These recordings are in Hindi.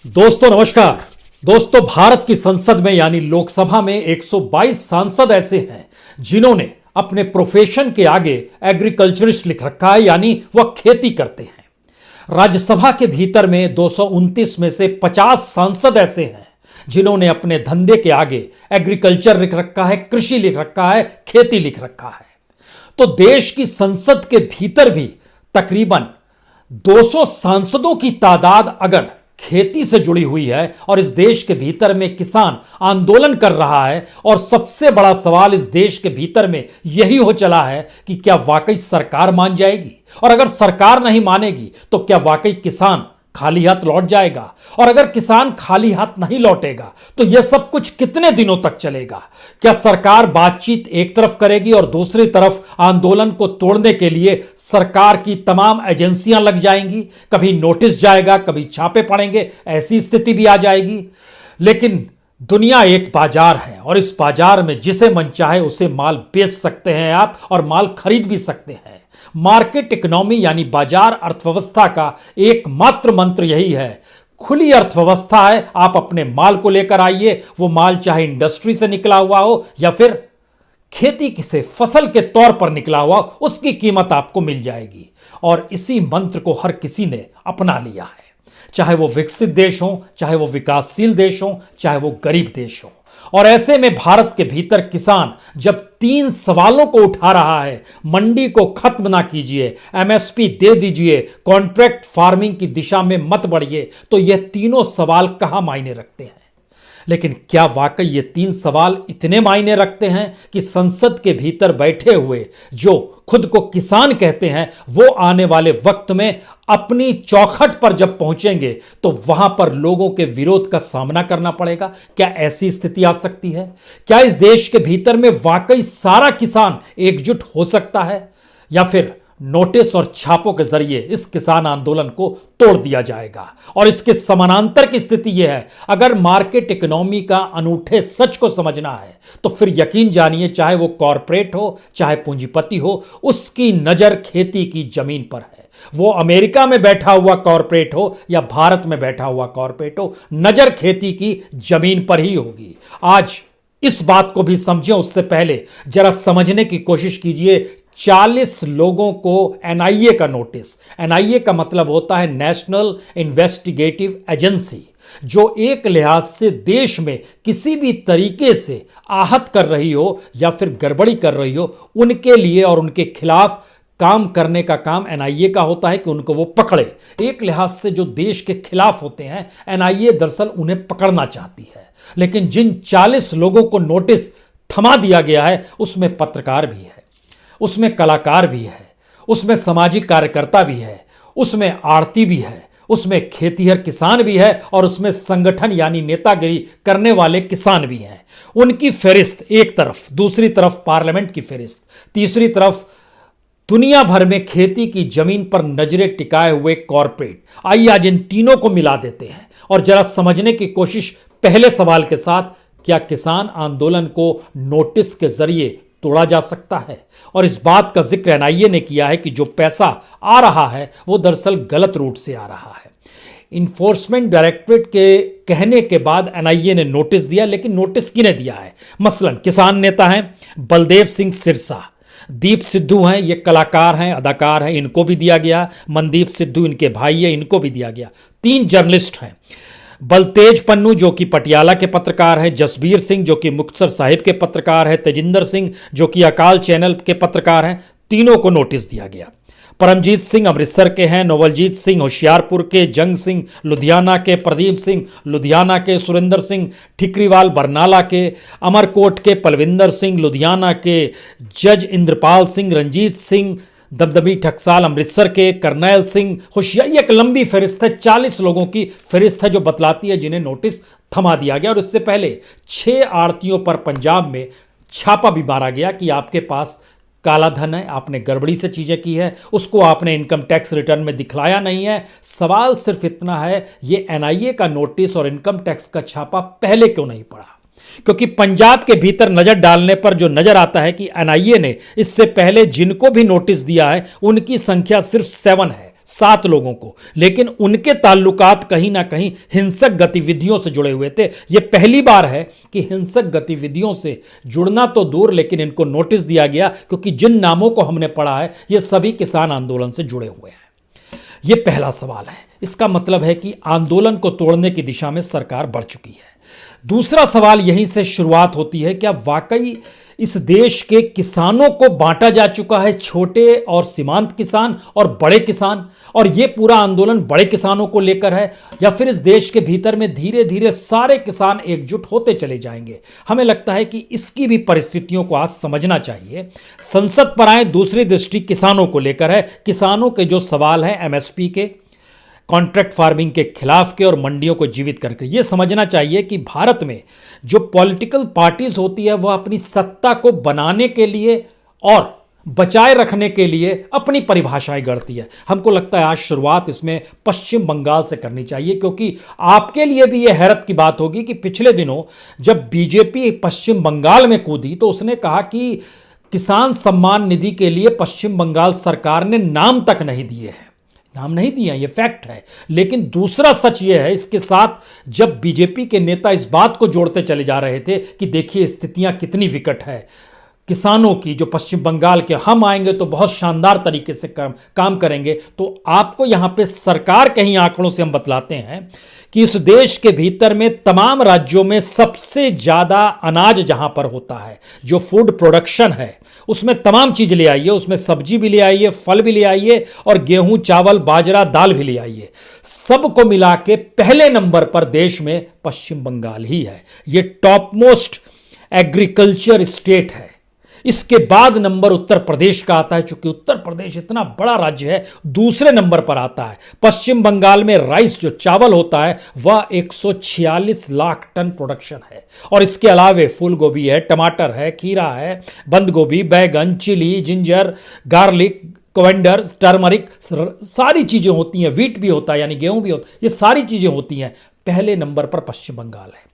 दोस्तों नमस्कार। दोस्तों, भारत की संसद में यानी लोकसभा में 122 सांसद ऐसे हैं जिन्होंने अपने प्रोफेशन के आगे एग्रीकल्चरिस्ट लिख रखा है, यानी वह खेती करते हैं। राज्यसभा के भीतर में 229 में से 50 सांसद ऐसे हैं जिन्होंने अपने धंधे के आगे एग्रीकल्चर लिख रखा है, कृषि लिख रखा है, खेती लिख रखा है। तो देश की संसद के भीतर भी तकरीबन 200 सांसदों की तादाद अगर खेती से जुड़ी हुई है और इस देश के भीतर में किसान आंदोलन कर रहा है, और सबसे बड़ा सवाल इस देश के भीतर में यही हो चला है कि क्या वाकई सरकार मान जाएगी, और अगर सरकार नहीं मानेगी तो क्या वाकई किसान खाली हाथ लौट जाएगा, और अगर किसान खाली हाथ नहीं लौटेगा तो यह सब कुछ कितने दिनों तक चलेगा। क्या सरकार बातचीत एक तरफ करेगी और दूसरी तरफ आंदोलन को तोड़ने के लिए सरकार की तमाम एजेंसियां लग जाएंगी, कभी नोटिस जाएगा, कभी छापे पड़ेंगे, ऐसी स्थिति भी आ जाएगी। लेकिन दुनिया एक बाजार है और इस बाजार में जिसे मन चाहे उसे माल बेच सकते हैं आप, और माल खरीद भी सकते हैं। मार्केट इकोनॉमी यानी बाजार अर्थव्यवस्था का एकमात्र मंत्र यही है, खुली अर्थव्यवस्था है। आप अपने माल को लेकर आइए, वो माल चाहे इंडस्ट्री से निकला हुआ हो या फिर खेती से फसल के तौर पर निकला हुआ, उसकी कीमत आपको मिल जाएगी। और इसी मंत्र को हर किसी ने अपना लिया है, चाहे वो विकसित देश हो, चाहे वो विकासशील देश हो, चाहे वो गरीब देश हो। और ऐसे में भारत के भीतर किसान जब 3 सवालों को उठा रहा है, मंडी को खत्म ना कीजिए, एमएसपी दे दीजिए, कॉन्ट्रैक्ट फार्मिंग की दिशा में मत बढ़िए, तो यह तीनों सवाल कहां मायने रखते हैं। लेकिन क्या वाकई ये 3 सवाल इतने मायने रखते हैं कि संसद के भीतर बैठे हुए जो खुद को किसान कहते हैं, वो आने वाले वक्त में अपनी चौखट पर जब पहुंचेंगे तो वहां पर लोगों के विरोध का सामना करना पड़ेगा? क्या ऐसी स्थिति आ सकती है? क्या इस देश के भीतर में वाकई सारा किसान एकजुट हो सकता है, या फिर नोटिस और छापों के जरिए इस किसान आंदोलन को तोड़ दिया जाएगा? और इसके समानांतर की स्थिति यह है, अगर मार्केट इकोनॉमी का अनूठे सच को समझना है तो फिर यकीन जानिए, चाहे वो कॉरपोरेट हो, चाहे पूंजीपति हो, उसकी नजर खेती की जमीन पर है। वो अमेरिका में बैठा हुआ कॉरपोरेट हो या भारत में बैठा हुआ कॉरपोरेट हो, नजर खेती की जमीन पर ही होगी। आज इस बात को भी समझें, उससे पहले जरा समझने की कोशिश कीजिए। 40 लोगों को एनआईए का नोटिस, एनआईए का मतलब होता है नेशनल इन्वेस्टिगेटिव एजेंसी, जो एक लिहाज से देश में किसी भी तरीके से आहत कर रही हो या फिर गड़बड़ी कर रही हो, उनके लिए और उनके खिलाफ काम करने का काम एनआईए का होता है कि उनको वो पकड़े। एक लिहाज से जो देश के खिलाफ होते हैं, एनआईए दरअसल उन्हें पकड़ना चाहती है। लेकिन जिन 40 लोगों को नोटिस थमा दिया गया है, उसमें पत्रकार भी है, उसमें कलाकार भी है, उसमें सामाजिक कार्यकर्ता भी है, उसमें आड़ती भी है, उसमें खेतीहर किसान भी है, और उसमें संगठन यानी नेतागिरी करने वाले किसान भी हैं। उनकी फहरिस्त एक तरफ, दूसरी तरफ पार्लियामेंट की फहरिस्त, तीसरी तरफ दुनिया भर में खेती की जमीन पर नजरें टिकाए हुए कॉरपोरेट। आइए आज इन तीनों को मिला देते हैं और जरा समझने की कोशिश पहले सवाल के साथ, क्या किसान आंदोलन को नोटिस के जरिए तोड़ा जा सकता है? और इस बात का जिक्र एनआईए ने किया है कि जो पैसा आ रहा है वो दरअसल गलत रूट से आ रहा है। इन्फोर्समेंट डायरेक्टरेट के कहने के बाद एनआईए ने नोटिस दिया, लेकिन नोटिस किन्हें दिया है? मसलन किसान नेता हैं बलदेव सिंह सिरसा, दीप सिद्धू हैं, ये कलाकार हैं, अदाकार हैं, इनको भी दिया गया। मनदीप सिद्धू इनके भाई है, इनको भी दिया गया। 3 जर्नलिस्ट हैं, बलतेज पन्नू जो कि पटियाला के पत्रकार हैं, जसबीर सिंह जो कि मुक्तसर साहिब के पत्रकार हैं, तेजिंदर सिंह जो कि अकाल चैनल के पत्रकार हैं। तीनों को नोटिस दिया गया। परमजीत सिंह अमृतसर के हैं, नवलजीत सिंह होशियारपुर के, जंग सिंह लुधियाना के, प्रदीप सिंह लुधियाना के, सुरेंद्र सिंह ठिकरीवाल बरनाला के, अमरकोट के पलविंदर सिंह लुधियाना के, जज इंद्रपाल सिंह, रंजीत सिंह दमदमी टकसाल अमृतसर के, करनैल सिंह होशियार। एक लंबी फहरिस्त है, 40 लोगों की फहरिस्त है जो बतलाती है जिन्हें नोटिस थमा दिया गया। और इससे पहले 6 आड़तियों पर पंजाब में छापा भी मारा गया कि आपके पास काला धन है, आपने गड़बड़ी से चीजें की है, उसको आपने इनकम टैक्स रिटर्न में दिखलाया नहीं है। सवाल सिर्फ इतना है, ये एनआईए का नोटिस और इनकम टैक्स का छापा पहले क्यों नहीं पड़ा? क्योंकि पंजाब के भीतर नजर डालने पर जो नजर आता है कि एनआईए ने इससे पहले जिनको भी नोटिस दिया है उनकी संख्या सिर्फ 7 है, 7 लोगों को, लेकिन उनके ताल्लुकात कहीं ना कहीं हिंसक गतिविधियों से जुड़े हुए थे। यह पहली बार है कि हिंसक गतिविधियों से जुड़ना तो दूर, लेकिन इनको नोटिस दिया गया, क्योंकि जिन नामों को हमने पढ़ा है ये सभी किसान आंदोलन से जुड़े हुए हैं। यह पहला सवाल है। इसका मतलब है कि आंदोलन को तोड़ने की दिशा में सरकार बढ़ चुकी है। दूसरा सवाल यहीं से शुरुआत होती है, क्या वाकई इस देश के किसानों को बांटा जा चुका है, छोटे और सीमांत किसान और बड़े किसान, और यह पूरा आंदोलन बड़े किसानों को लेकर है, या फिर इस देश के भीतर में धीरे धीरे सारे किसान एकजुट होते चले जाएंगे? हमें लगता है कि इसकी भी परिस्थितियों को आज समझना चाहिए। संसद पर आए दूसरी दृष्टि किसानों को लेकर है। किसानों के जो सवाल हैं एमएसपी के, कॉन्ट्रैक्ट फार्मिंग के खिलाफ के और मंडियों को जीवित करके, यह समझना चाहिए कि भारत में जो पॉलिटिकल पार्टीज होती है वह अपनी सत्ता को बनाने के लिए और बचाए रखने के लिए अपनी परिभाषाएं गढ़ती है। हमको लगता है आज शुरुआत इसमें पश्चिम बंगाल से करनी चाहिए, क्योंकि आपके लिए भी यह हैरत की बात होगी कि पिछले दिनों जब बीजेपी पश्चिम बंगाल में कूदी तो उसने कहा कि किसान सम्मान निधि के लिए पश्चिम बंगाल सरकार ने नाम तक नहीं दिए हैं। नाम नहीं दिया, यह फैक्ट है। लेकिन दूसरा सच यह है, इसके साथ जब बीजेपी के नेता इस बात को जोड़ते चले जा रहे थे कि देखिए स्थितियां कितनी विकट है किसानों की, जो पश्चिम बंगाल के, हम आएंगे तो बहुत शानदार तरीके से काम करेंगे, तो आपको यहां पे सरकार के ही आंकड़ों से हम बतलाते हैं कि इस देश के भीतर में तमाम राज्यों में सबसे ज्यादा अनाज जहां पर होता है, जो फूड प्रोडक्शन है, उसमें तमाम चीज ले आइए, उसमें सब्जी भी ले आइए, फल भी ले आइए, और गेहूं, चावल, बाजरा, दाल भी ले आइए। सबको मिला के पहले नंबर पर देश में पश्चिम बंगाल ही है। यह टॉप मोस्ट एग्रीकल्चर स्टेट है। इसके बाद नंबर उत्तर प्रदेश का आता है, चूंकि उत्तर प्रदेश इतना बड़ा राज्य है, दूसरे नंबर पर आता है। पश्चिम बंगाल में राइस, जो चावल होता है, वह 146 लाख टन प्रोडक्शन है, और इसके अलावे फूल गोभी है, टमाटर है, खीरा है, बंद गोभी, बैगन, चिली, जिंजर, गार्लिक, कोवेंडर, टर्मरिक, सारी चीजें होती हैं। व्हीट भी होता है, यानी गेहूं भी होता है, ये सारी चीजें होती हैं। पहले नंबर पर पश्चिम बंगाल है,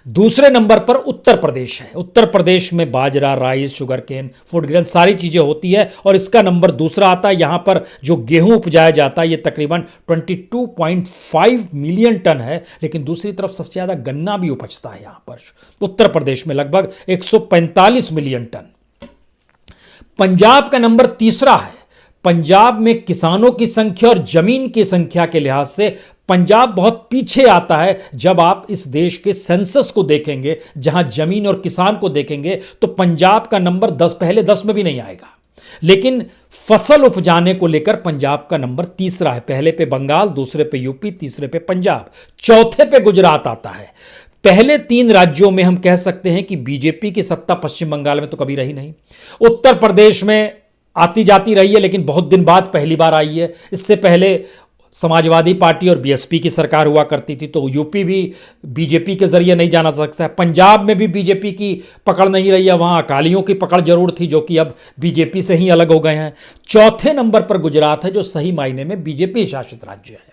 दूसरे नंबर पर उत्तर प्रदेश है। उत्तर प्रदेश में बाजरा, rice, sugarcane, food grain, सारी चीजें होती है, और इसका नंबर दूसरा आता है। यहां पर जो गेहूं उपजाया जाता है ये तकरीबन 22.5 मिलियन टन है, लेकिन दूसरी तरफ सबसे ज्यादा गन्ना भी उपजता है यहां पर उत्तर प्रदेश में, लगभग 145 मिलियन टन। पंजाब का नंबर तीसरा है। पंजाब में किसानों की संख्या और जमीन की संख्या के लिहाज से पंजाब बहुत पीछे आता है। जब आप इस देश के सेंसस को देखेंगे, जहां जमीन और किसान को देखेंगे, तो पंजाब का नंबर 10, पहले 10 में भी नहीं आएगा। लेकिन फसल उपजाने को लेकर पंजाब का नंबर तीसरा है। पहले पे बंगाल, दूसरे पे यूपी, तीसरे पे पंजाब, चौथे पे गुजरात आता है। पहले 3 राज्यों में हम कह सकते हैं कि बीजेपी की सत्ता पश्चिम बंगाल में तो कभी रही नहीं। उत्तर प्रदेश में आती जाती रही है, लेकिन बहुत दिन बाद पहली बार आई है। इससे पहले समाजवादी पार्टी और बीएसपी की सरकार हुआ करती थी, तो यूपी भी बीजेपी के जरिए नहीं जाना सकता है। पंजाब में भी बीजेपी की पकड़ नहीं रही है, वहां अकालियों की पकड़ जरूर थी, जो कि अब बीजेपी से ही अलग हो गए हैं। चौथे नंबर पर गुजरात है, जो सही मायने में बीजेपी शासित राज्य है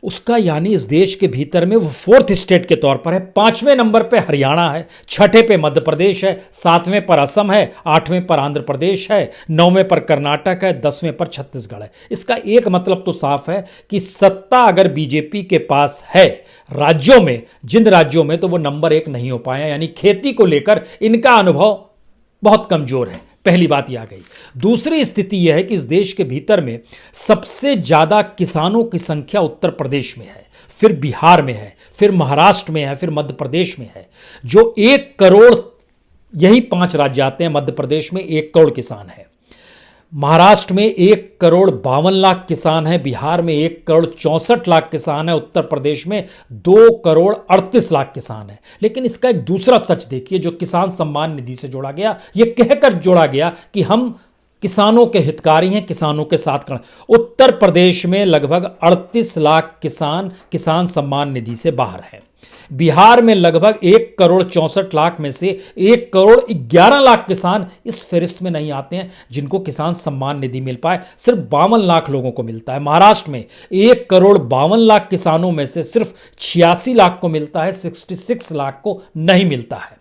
उसका, यानी इस देश के भीतर में वो 4th स्टेट के तौर पर है। 5वें नंबर पे हरियाणा है, 6ठे पे मध्य प्रदेश है, 7वें पर असम है, 8वें पर आंध्र प्रदेश है, 9वें पर कर्नाटक है, 10वें पर छत्तीसगढ़ है। इसका एक मतलब तो साफ है कि सत्ता अगर बीजेपी के पास है राज्यों में, जिन राज्यों में, तो वो नंबर 1 नहीं हो पाया, यानी खेती को लेकर इनका अनुभव बहुत कमजोर है। पहली बात यह आ गई। दूसरी स्थिति यह है कि इस देश के भीतर में सबसे ज्यादा किसानों की संख्या उत्तर प्रदेश में है, फिर बिहार में है, फिर महाराष्ट्र में है, फिर मध्य प्रदेश में है, जो 1 करोड़, यही 5 राज्य आते हैं। मध्य प्रदेश में 1 करोड़ किसान है, महाराष्ट्र में 1 करोड़ 52 लाख किसान है, बिहार में 1 करोड़ 64 लाख किसान है, उत्तर प्रदेश में 2 करोड़ 38 लाख किसान है। लेकिन इसका एक दूसरा सच देखिए, जो किसान सम्मान निधि से जोड़ा गया, यह कहकर जोड़ा गया कि हम किसानों के हितकारी हैं, किसानों के साथ खड़े। उत्तर प्रदेश में लगभग 38 लाख किसान सम्मान निधि से बाहर है। बिहार में लगभग 1 करोड़ 64 लाख में से 1 करोड़ 11 लाख किसान इस फहरिस्त में नहीं आते हैं जिनको किसान सम्मान निधि मिल पाए, सिर्फ 52 लाख लोगों को मिलता है। महाराष्ट्र में 1 करोड़ 52 लाख किसानों में से सिर्फ 86 लाख को मिलता है, 66 लाख को नहीं मिलता है।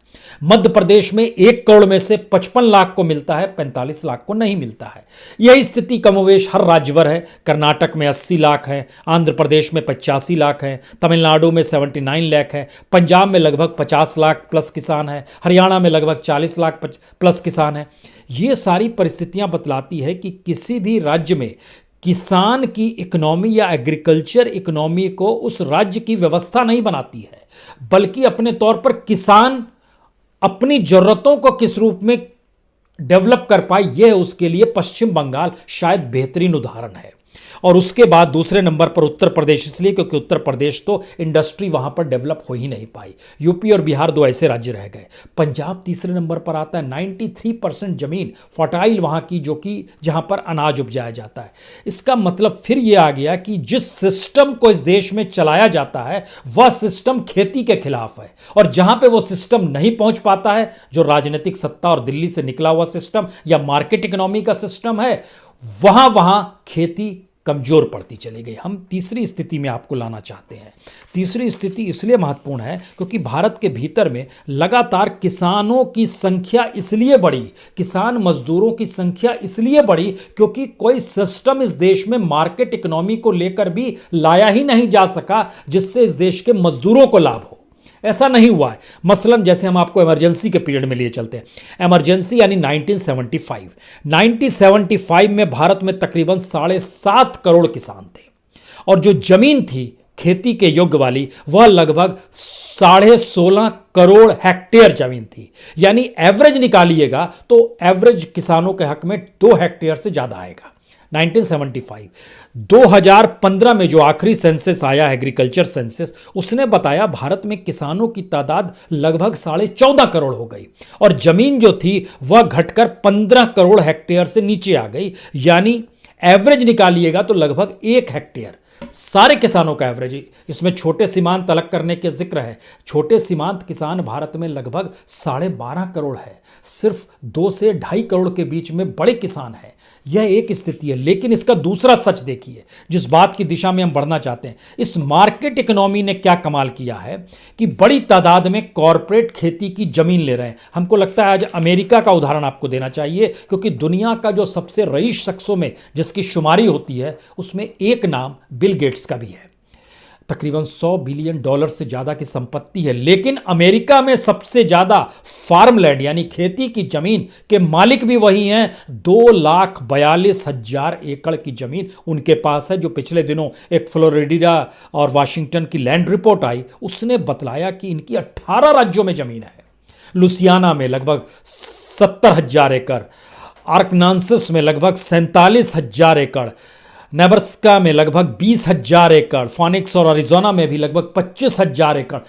मध्य प्रदेश में 1 करोड़ में से 55 लाख को मिलता है, 45 लाख को नहीं मिलता है। यही स्थिति कमोवेश हर राज्यभर है। कर्नाटक में 80 लाख है, आंध्र प्रदेश में 85 लाख है, तमिलनाडु में 79 लाख है, पंजाब में लगभग 50 लाख प्लस किसान है, हरियाणा में लगभग 40 लाख प्लस किसान है। ये सारी परिस्थितियां बतलाती है कि किसी भी राज्य में किसान की इकोनॉमी या एग्रीकल्चर इकोनॉमी को उस राज्य की व्यवस्था नहीं बनाती है, बल्कि अपने तौर पर किसान अपनी जरूरतों को किस रूप में डेवलप कर पाए, यह उसके लिए पश्चिम बंगाल शायद बेहतरीन उदाहरण है। और उसके बाद दूसरे नंबर पर उत्तर प्रदेश, इसलिए क्योंकि उत्तर प्रदेश तो इंडस्ट्री वहां पर डेवलप हो ही नहीं पाई। यूपी और बिहार दो ऐसे राज्य रह गए। पंजाब तीसरे नंबर पर आता है। 93% जमीन फर्टाइल वहां की, जो कि जहां पर अनाज उपजाया जाता है। इसका मतलब फिर यह आ गया कि जिस सिस्टम को इस देश में चलाया जाता है वह सिस्टम खेती के खिलाफ है, और जहां पे वो सिस्टम नहीं पहुंच पाता है, जो राजनीतिक सत्ता और दिल्ली से निकला हुआ सिस्टम या मार्केट इकोनॉमी का सिस्टम है, वहां वहां खेती कमजोर पड़ती चली गई। हम तीसरी स्थिति में आपको लाना चाहते हैं। तीसरी स्थिति इसलिए महत्वपूर्ण है क्योंकि भारत के भीतर में लगातार किसानों की संख्या इसलिए बढ़ी, किसान मजदूरों की संख्या इसलिए बढ़ी क्योंकि कोई सिस्टम इस देश में मार्केट इकोनॉमी को लेकर भी लाया ही नहीं जा सका जिससे इस देश के मजदूरों को लाभ हो। ऐसा नहीं हुआ है। मसलन जैसे हम आपको इमरजेंसी के पीरियड में लिए चलते हैं। इमरजेंसी यानी 1975 में भारत में तकरीबन 7.5 करोड़ किसान थे, और जो जमीन थी खेती के योग्य वाली वह लगभग 16.5 करोड़ हेक्टेयर जमीन थी। यानी एवरेज निकालिएगा तो एवरेज किसानों के हक में 2 हेक्टेयर से ज्यादा आएगा। 1975 2015 में जो आखिरी सेंसस आया, एग्रीकल्चर सेंसस, उसने बताया भारत में किसानों की तादाद लगभग 14.5 करोड़ हो गई, और जमीन जो थी वह घटकर 15 करोड़ हेक्टेयर से नीचे आ गई। यानी एवरेज निकालिएगा तो लगभग 1 हेक्टेयर सारे किसानों का एवरेज। इसमें छोटे सीमांत अलग करने के जिक्र है। छोटे सीमांत किसान भारत में लगभग 12.5 करोड़ है। सिर्फ 2 से 2.5 करोड़ के बीच में बड़े किसान हैं। यह एक स्थिति है। लेकिन इसका दूसरा सच देखिए, जिस बात की दिशा में हम बढ़ना चाहते हैं। इस मार्केट इकोनॉमी ने क्या कमाल किया है कि बड़ी तादाद में कॉरपोरेट खेती की जमीन ले रहे हैं। हमको लगता है आज अमेरिका का उदाहरण आपको देना चाहिए, क्योंकि दुनिया का जो सबसे रईस शख्सों में जिसकी शुमारी होती है उसमें एक नाम बिल गेट्स का भी है। तकरीबन $100 बिलियन से ज्यादा की संपत्ति है। लेकिन अमेरिका में सबसे ज्यादा फार्मलैंड यानी खेती की जमीन के मालिक भी वही हैं। 2,42,000 एकड़ की जमीन उनके पास है। जो पिछले दिनों एक फ्लोरिडा और वाशिंगटन की लैंड रिपोर्ट आई, उसने बतलाया कि इनकी 18 राज्यों में जमीन है। लुसियाना में लगभग 70,000 एकड़, आर्कनासस में लगभग 47,000 एकड़, नेब्रास्का में लगभग 20,000 एकड़, फोनिक्स और अरिजोना में भी लगभग 25,000 एकड़,